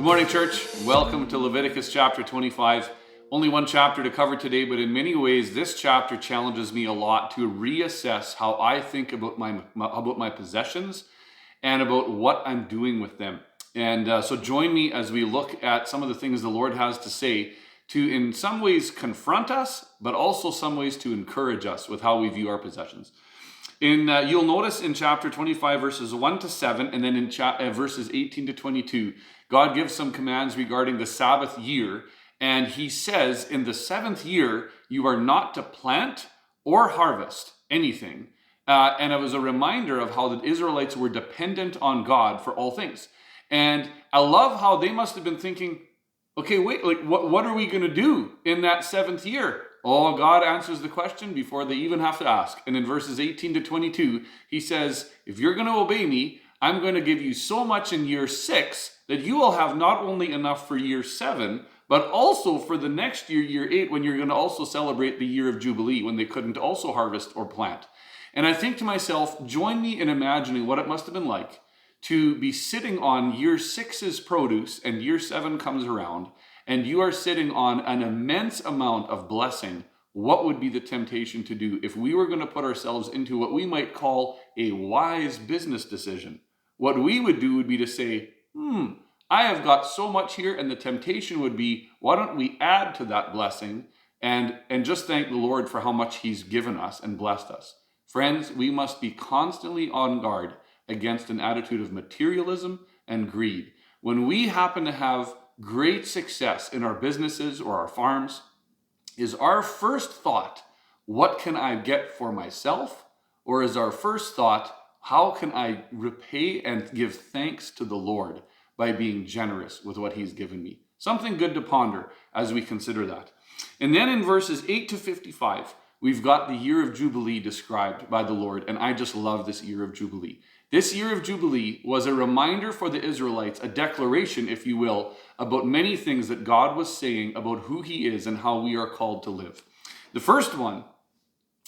Good morning, church. Welcome to Leviticus chapter 25. Only one chapter to cover today, but in many ways, this chapter challenges me a lot to reassess how I think about my possessions and about what I'm doing with them. And so join me as we look at some of the things the Lord has to say to, in some ways, confront us, but also some ways to encourage us with how we view our possessions. You'll notice in chapter 25, verses 1 to 7, and then in verses 18 to 22, God gives some commands regarding the Sabbath year. And he says, in the seventh year, you are not to plant or harvest anything. And it was a reminder of how the Israelites were dependent on God for all things. And I love how they must have been thinking, okay, wait, what are we going to do in that seventh year? Oh, God answers the question before they even have to ask. And in verses 18 to 22, he says, if you're going to obey me, I'm going to give you so much in year 6 that you will have not only enough for year 7, but also for the next year, year 8, when you're going to also celebrate the year of Jubilee, when they couldn't also harvest or plant. And I think to myself, join me in imagining what it must have been like to be sitting on year 6's produce and year 7 comes around, and you are sitting on an immense amount of blessing. What would be the temptation to do if we were going to put ourselves into what we might call a wise business decision? What we would do would be to say, I have got so much here, and the temptation would be, why don't we add to that blessing and just thank the Lord for how much he's given us and blessed us. Friends, we must be constantly on guard against an attitude of materialism and greed. When we happen to have great success in our businesses or our farms, is our first thought, what can I get for myself? Or is our first thought, how can I repay and give thanks to the Lord by being generous with what he's given me? Something good to ponder as we consider that. And then in verses 8 to 55, we've got the year of Jubilee described by the Lord, and I just love this year of Jubilee. This year of Jubilee was a reminder for the Israelites, a declaration, if you will, about many things that God was saying about who he is and how we are called to live. The first one,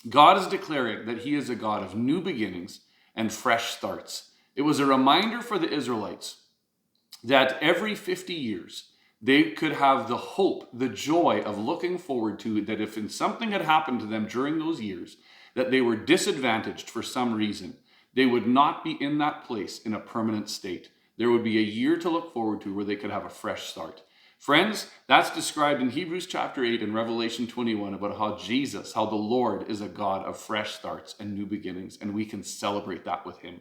God is declaring that he is a God of new beginnings and fresh starts. It was a reminder for the Israelites that every 50 years, they could have the hope, the joy of looking forward to that if something had happened to them during those years, that they were disadvantaged for some reason, they would not be in that place in a permanent state. There would be a year to look forward to where they could have a fresh start. Friends, that's described in Hebrews chapter 8 and Revelation 21 about how the Lord is a God of fresh starts and new beginnings, and we can celebrate that with him.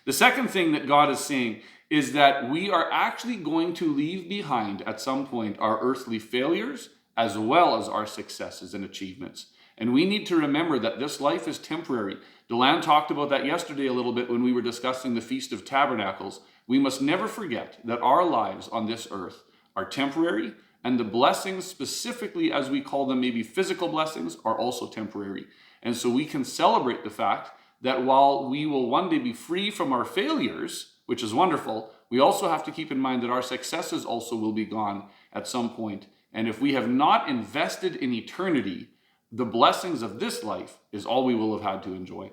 The second thing that God is saying is that we are actually going to leave behind at some point our earthly failures as well as our successes and achievements. And we need to remember that this life is temporary. Deland talked about that yesterday a little bit when we were discussing the Feast of Tabernacles. We must never forget that our lives on this earth are temporary, and the blessings, specifically as we call them, maybe physical blessings, are also temporary. And so we can celebrate the fact that while we will one day be free from our failures, which is wonderful, we also have to keep in mind that our successes also will be gone at some point. And if we have not invested in eternity, the blessings of this life is all we will have had to enjoy.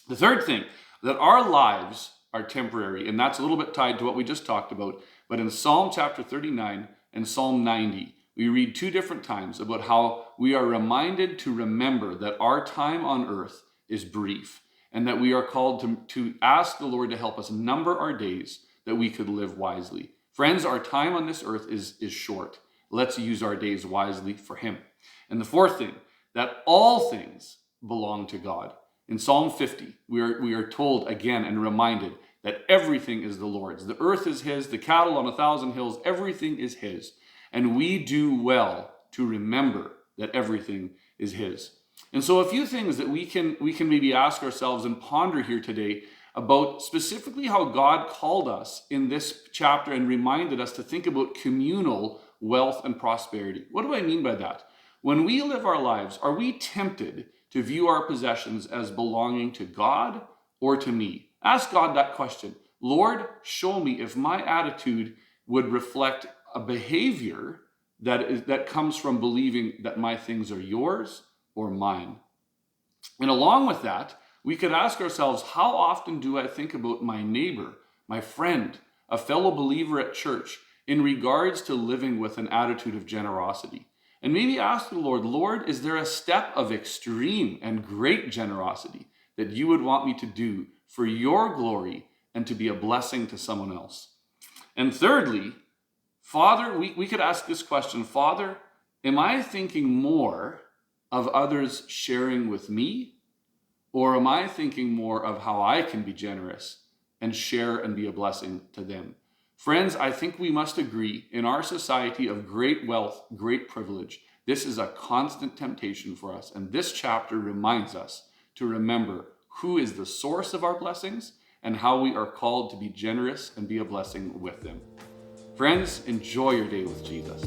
The third thing, that our lives are temporary, and that's a little bit tied to what we just talked about, but in Psalm chapter 39 and Psalm 90, we read two different times about how we are reminded to remember that our time on earth is brief, and that we are called to ask the Lord to help us number our days that we could live wisely. Friends, our time on this earth is short. Let's use our days wisely for him. And the fourth thing, that all things belong to God. In Psalm 50, we are told again and reminded that everything is the Lord's. The earth is his, the cattle on 1,000 hills, everything is his. And we do well to remember that everything is his. And so a few things that we can maybe ask ourselves and ponder here today about specifically how God called us in this chapter and reminded us to think about communal wealth and prosperity. What do I mean by that? When we live our lives, are we tempted to view our possessions as belonging to God or to me? Ask God that question. Lord, show me if my attitude would reflect a behavior that comes from believing that my things are yours or mine. And along with that, we could ask ourselves, how often do I think about my neighbor, my friend, a fellow believer at church, in regards to living with an attitude of generosity. And maybe ask the Lord, Lord, is there a step of extreme and great generosity that you would want me to do for your glory and to be a blessing to someone else? And thirdly, Father, we could ask this question, Father, am I thinking more of others sharing with me, or am I thinking more of how I can be generous and share and be a blessing to them? Friends, I think we must agree, in our society of great wealth, great privilege, this is a constant temptation for us. And this chapter reminds us to remember who is the source of our blessings and how we are called to be generous and be a blessing with them. Friends, enjoy your day with Jesus.